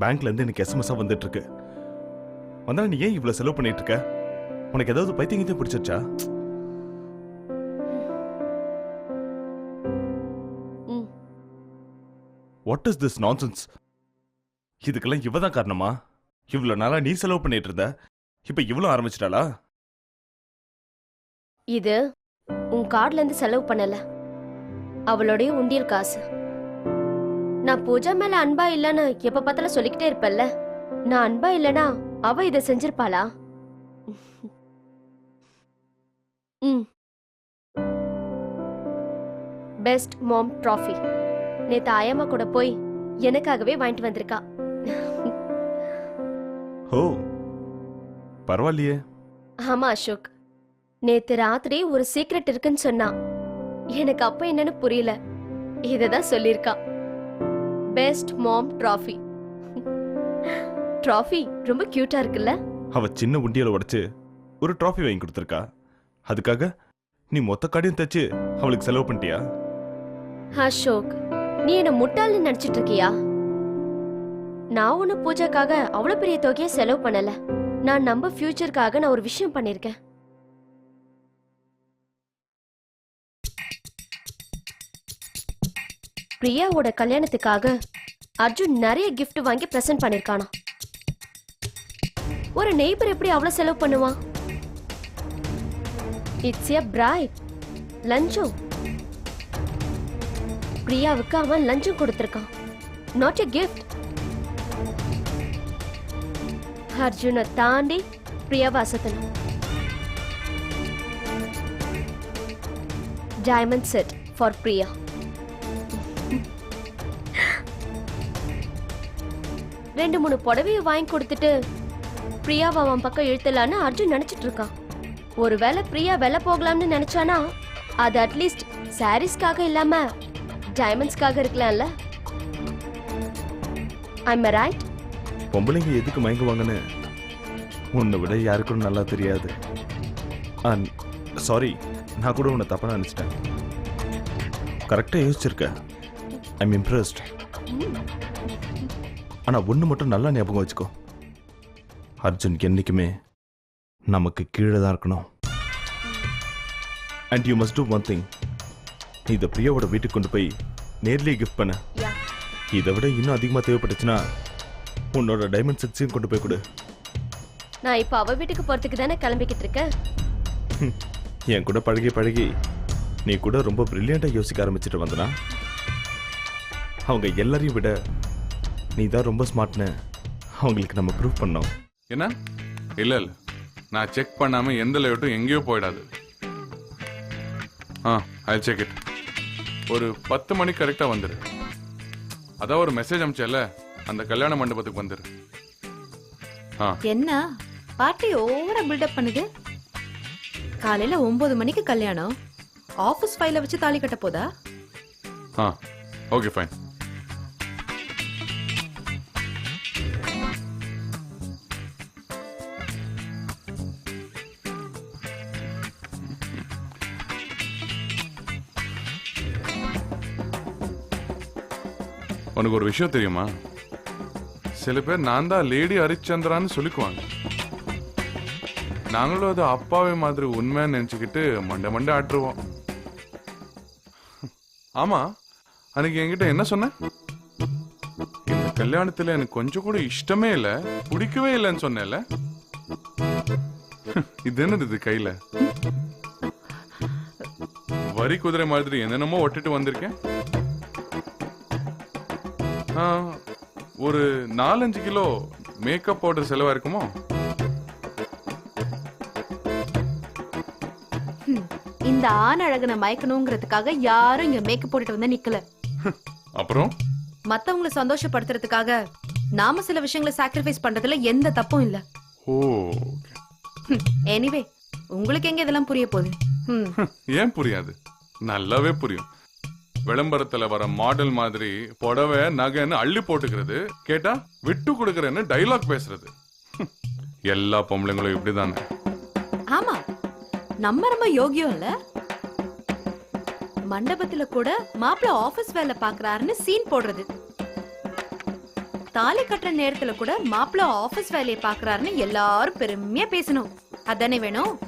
பேங்க்ல இருந்து எனக்கு எஸ்எம்எஸ்ஸா வந்துட்டு இருக்கு. வந்தா நீ ஏன் இவ்வளவு செலவு பண்ணிட்டு இருக்க? உனக்கு ஏதாவது பைத்தியங்கத்தையும் பிடிச்சிருச்சா? What is this nonsense? இதுக்கெல்லாம் இவ தான் காரணமா? இவ்வளவு நாளா நீ செலவு பண்ணிட்டு இருந்த, இப்ப இவ்வளவு ஆரம்பிச்சிட்டாளா? இது உன் கார்டுல இருந்து செலவு பண்ணல, அவளுடைய உண்டியல் காசு. நான் பூஜா மேல அன்பா இல்லன்னு எப்ப பார்த்தாலும் சொல்லிக்கிட்டே இருப்பல்ல, நான் அன்பா இல்லனா அவ இதை செஞ்சிருப்பாளா? பெஸ்ட் மாம் ட்ராஃபி நேத்து ஆயம்மா கூட போய் எனக்காகவே வாங்கிட்டு வந்திருக்கா. ஓ பரவாயில்லையே. ஆமா அசோக், நேத்து ராத்திரி ஒரு சீக்ரெட் இருக்குன்னு சொன்னா. எனக்கு அப்ப என்னன்னு புரியல, இததான் சொல்லிருக்கா. பெஸ்ட் மாம் ட்ராஃபி. ட்ராஃபி ரொம்ப கியூட்டா இருக்குல்ல? அவ சின்ன உண்டியலை உடைச்சு ஒரு ட்ராஃபி வாங்கி கொடுத்துருக்கா. அதுக்காக நீ மொத்த கார்டையும் தச்சு அவளுக்கு செலவு பண்ணிட்டியா? அசோக், நீ என்ன முட்டாள்னு நினைச்சிட்டு இருக்கியா? நான் ஒண்ணு பூஜைக்காக அவ்வளவு பெரிய தொகையை செலவு பண்ணல. நான் நம்ம ஃபியூச்சருக்காக நான் ஒரு விஷயம் பண்ணிருக்கேன். பிரியாவோட கல்யாணத்துக்காக அர்ஜுன் நிறைய gift வாங்கி பிரசன்ட் பண்ணிருக்கானா. ஒரு நெய்பர் எப்படி அவ்வளவு செலவு பண்ணுவான்? இட்ஸ் எ பிரைட் லஞ்சம். பிரியாவுக்கு அவன் லஞ்சம் கொடுத்திருக்கான், நாட் எ கிஃப்ட். அர்ஜுனை தாண்டி பிரியாவை அசத்தணும். Diamond set for Priya. ரெண்டு மூணு புடவையை வாங்கி கொடுத்துட்டு பிரியாவை அவன் பக்கம் இழுத்தலான்னு அர்ஜுன் நினைச்சிட்டு இருக்கான். ஒருவேளை பிரியா வெள்ள போகலாம்னு நினைச்சானா அது அட்லீஸ்ட் சாரீஸ்க்காக இல்லாம டைமண்ட்ஸ்க்காக இருக்கலாம்ல. I'm right? பொம்பளைங்க எதுக்கு மயங்குவாங்கன்னு உன்னை விட யாருக்கும் நல்லா தெரியாது. சாரி, நான் கூட உன்னை தப்பா நினைச்சிட்டேன். கரெக்டா யோசிச்சிருக்க. I'm impressed. ஆனா ஒண்ணு மட்டும் நல்லா ஞாபகம் வச்சுக்கோ, அர்ஜுன் என்னைக்குமே நமக்கு கீழே தான் இருக்கணும். And you must do one thing. இதை பிரியாவோட வீட்டுக்கு கொண்டு போய் நேர்லயே கிஃப்ட் பண்ண. இதை விட இன்னும் அதிகமா தேவைப்பட்டுச்சுன்னா உன்னோட டைமண்ட் செட்ஸையும் கொண்டு போய் கொடு. நான் இப்ப அவ வீட்டுக்கு போறதுக்கு தானே கிளம்பிக்கிட்டு இருக்கேன். என் கூட பழகி பழகி நீ கூட ரொம்ப பிரில்லியண்டா யோசிக்க ஆரம்பிச்சுட்டு வந்தனா. அவங்க எல்லாரையும் விட நீ தான் ரொம்ப ஸ்மார்ட்னு அவங்களுக்கு நம்ம ப்ரூவ் பண்ணோம். என்ன? இல்ல இல்ல, நான் செக் பண்ணாம எந்த லேட்டும் எங்கேயோ போயிடாது. ஐ செக் இட். ஒரு 10 மணிக்கு கரெக்டா வந்துரு. அதான் ஒரு மெசேஜ் அனுப்பிச்சல, அந்த கல்யாண மண்டபத்துக்கு வந்துரு. என்ன பார்ட்டி ஓவரா பில்டப் பண்ணுது? காலையில 9 மணிக்கு கல்யாணம், ஆபீஸ் ஃபைல வச்சு தாலி கட்ட போதா? Okay fine. உனக்கு ஒரு விஷயம் தெரியுமா? சில பேர் நான் தான் லேடி ஹரிச்சந்திரான்னு சொல்லிக்குவாங்க. நாங்களும் அது அப்பாவே மாதிரி உண்மைன்னு நினைச்சுக்கிட்டு மண்டை மண்டை ஆட்டுருவோம். ஆமா, அன்னைக்கு என்கிட்ட என்ன சொன்ன? இந்த கல்யாணத்துல எனக்கு கொஞ்சம் கூட இஷ்டமே இல்ல, பிடிக்கவே இல்லைன்னு சொன்னேன்ல. இது என்னது இது கையில? வரி குதிரை மாதிரி என்னென்னமோ ஒட்டிட்டு வந்திருக்கேன். ஒரு 4-5 கிலோ மேக்கப் பவுடர் செலவா இருக்குமோ? இந்த ஆண் அழகனை மயக்கணுங்கிறதுக்காக யாரும் இங்க மேக்கப் போட்டுட்டு வந்து நிக்கல. அப்புறம் மத்தவங்களை சந்தோஷப்படுத்துறதுக்காக நாம சில விஷயங்களை சாக்ரிஃபைஸ் பண்றதுல எந்த தப்பும் இல்ல. ஓ எனிவே, உங்களுக்கு எங்க இதெல்லாம் புரிய போகுது? ஏன் புரியாது? நல்லாவே புரியும். விளம்பரத்துல வர மாடல் மாதிரி புடவை நகைன்னு அள்ளி போட்டுக்கிறது, கேட்டா விட்டு கொடுக்கறேன்னு டைலாக் பேசுறது. எல்லா பொம்பளைங்களும் இப்படிதானே. ஆமா, நம்ம ரொம்ப யோகியம் இல்ல. மண்டபத்துல கூட மாப்பிள்ள ஆபீஸ் வேலை பாக்குறாருன்னு சீன் போடுறது. தாலி கட்டுற நேரத்துல கூட மாப்பிள்ள ஆபீஸ் வேலையை பாக்குறாருன்னு எல்லாரும் பெருமையா பேசணும். அதானே வேணும்.